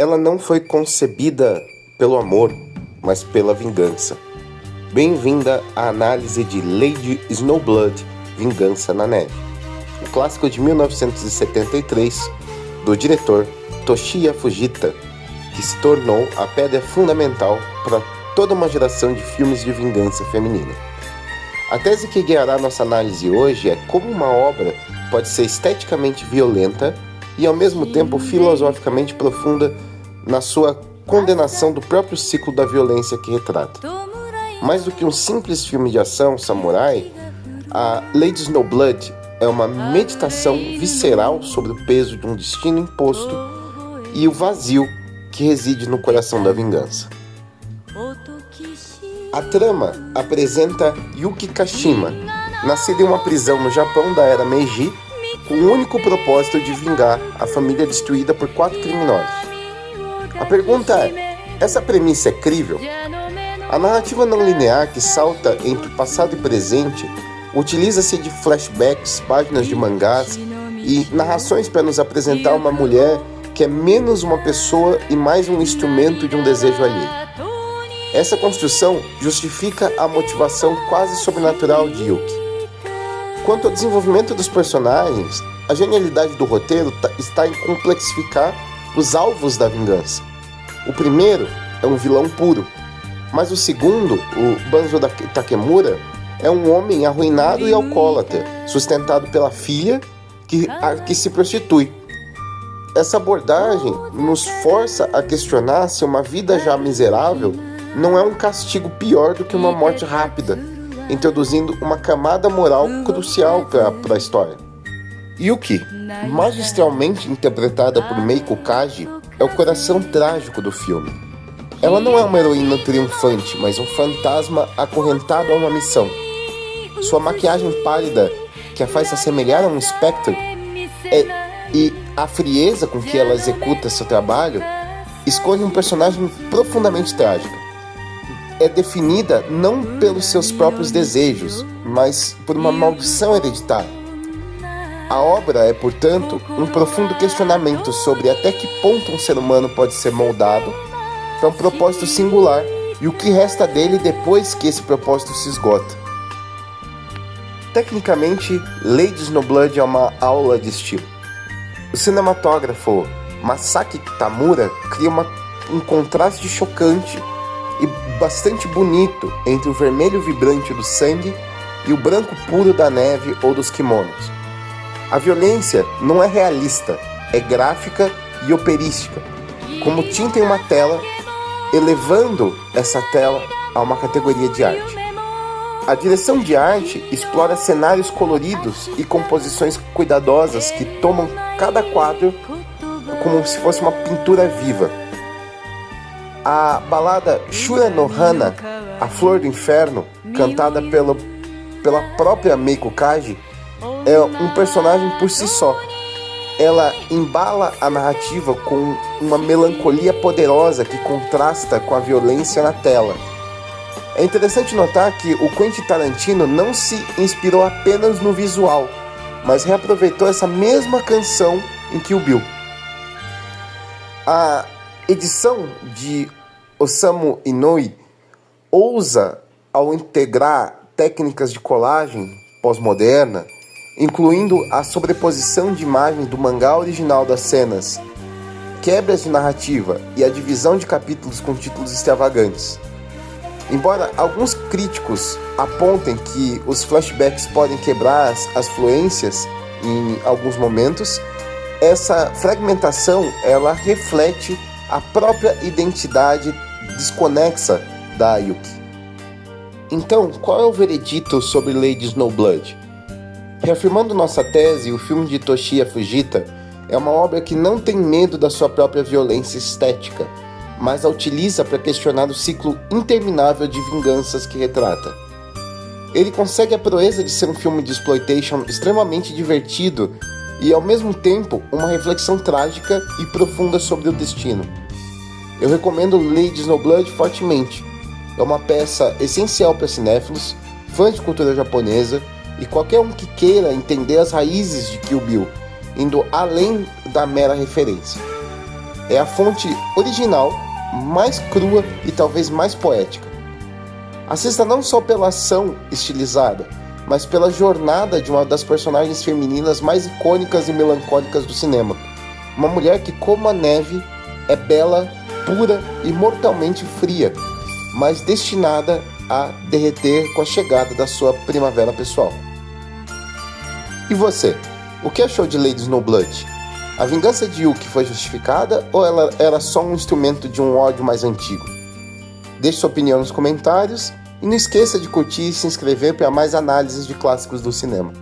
Ela não foi concebida pelo amor, mas pela vingança. Bem-vinda à análise de Lady Snowblood, Vingança na Neve, o clássico de 1973 do diretor Toshiya Fujita, que se tornou a pedra fundamental para toda uma geração de filmes de vingança feminina. A tese que guiará nossa análise hoje é como uma obra pode ser esteticamente violenta e ao mesmo tempo filosoficamente profunda na sua condenação do próprio ciclo da violência que retrata. Mais do que um simples filme de ação samurai, a Lady Snowblood é uma meditação visceral sobre o peso de um destino imposto e o vazio que reside no coração da vingança. A trama apresenta Yuki Kashima, nascida em uma prisão no Japão da era Meiji, com o único propósito de vingar a família destruída por 4 criminosos. A pergunta é, essa premissa é crível? A narrativa não linear que salta entre passado e presente utiliza-se de flashbacks, páginas de mangás e narrações para nos apresentar uma mulher que é menos uma pessoa e mais um instrumento de um desejo alheio. Essa construção justifica a motivação quase sobrenatural de Yuki. Quanto ao desenvolvimento dos personagens, a genialidade do roteiro está em complexificar os alvos da vingança. O primeiro é um vilão puro, mas o segundo, o Banzo Takemura, é um homem arruinado e alcoólatra, sustentado pela filha que se prostitui. Essa abordagem nos força a questionar se uma vida já miserável não é um castigo pior do que uma morte rápida, introduzindo uma camada moral crucial para a história. Yuki, magistralmente interpretada por Meiko Kaji, é o coração trágico do filme. Ela não é uma heroína triunfante, mas um fantasma acorrentado a uma missão. Sua maquiagem pálida, que a faz se assemelhar a um espectro, e a frieza com que ela executa seu trabalho, esconde um personagem profundamente trágico. É definida não pelos seus próprios desejos, mas por uma maldição hereditária. A obra é, portanto, um profundo questionamento sobre até que ponto um ser humano pode ser moldado para um propósito singular e o que resta dele depois que esse propósito se esgota. Tecnicamente, Lady Snowblood é uma aula de estilo. O cinematógrafo Masaki Kitamura cria um contraste chocante e bastante bonito entre o vermelho vibrante do sangue e o branco puro da neve ou dos kimonos. A violência não é realista, é gráfica e operística, como tinta em uma tela, elevando essa tela a uma categoria de arte. A direção de arte explora cenários coloridos e composições cuidadosas que tomam cada quadro como se fosse uma pintura viva. A balada Shura no Hana, A Flor do Inferno, cantada pela própria Meiko Kaji, é um personagem por si só. Ela embala a narrativa com uma melancolia poderosa que contrasta com a violência na tela. É interessante notar que o Quentin Tarantino não se inspirou apenas no visual, mas reaproveitou essa mesma canção em Kill Bill. A edição de Osamu Inoue ousa ao integrar técnicas de colagem pós-moderna, incluindo a sobreposição de imagens do mangá original das cenas, quebras de narrativa e a divisão de capítulos com títulos extravagantes. Embora alguns críticos apontem que os flashbacks podem quebrar as fluências em alguns momentos, essa fragmentação ela reflete a própria identidade desconexa da Yuki. Então, qual é o veredito sobre Lady Snowblood? Reafirmando nossa tese, o filme de Toshiya Fujita é uma obra que não tem medo da sua própria violência estética, mas a utiliza para questionar o ciclo interminável de vinganças que retrata. Ele consegue a proeza de ser um filme de exploitation extremamente divertido e, ao mesmo tempo, uma reflexão trágica e profunda sobre o destino. Eu recomendo Lady Snowblood fortemente. É uma peça essencial para cinéfilos, fãs de cultura japonesa e qualquer um que queira entender as raízes de Kill Bill, indo além da mera referência. é a fonte original, mais crua e talvez mais poética. Assista não só pela ação estilizada, mas pela jornada de uma das personagens femininas mais icônicas e melancólicas do cinema. Uma mulher que, como a neve, é bela, pura e mortalmente fria, mas destinada a derreter com a chegada da sua primavera pessoal. E você? O que achou de Lady Snowblood? A vingança de Yuki foi justificada ou ela era só um instrumento de um ódio mais antigo? Deixe sua opinião nos comentários e não esqueça de curtir e se inscrever para mais análises de clássicos do cinema.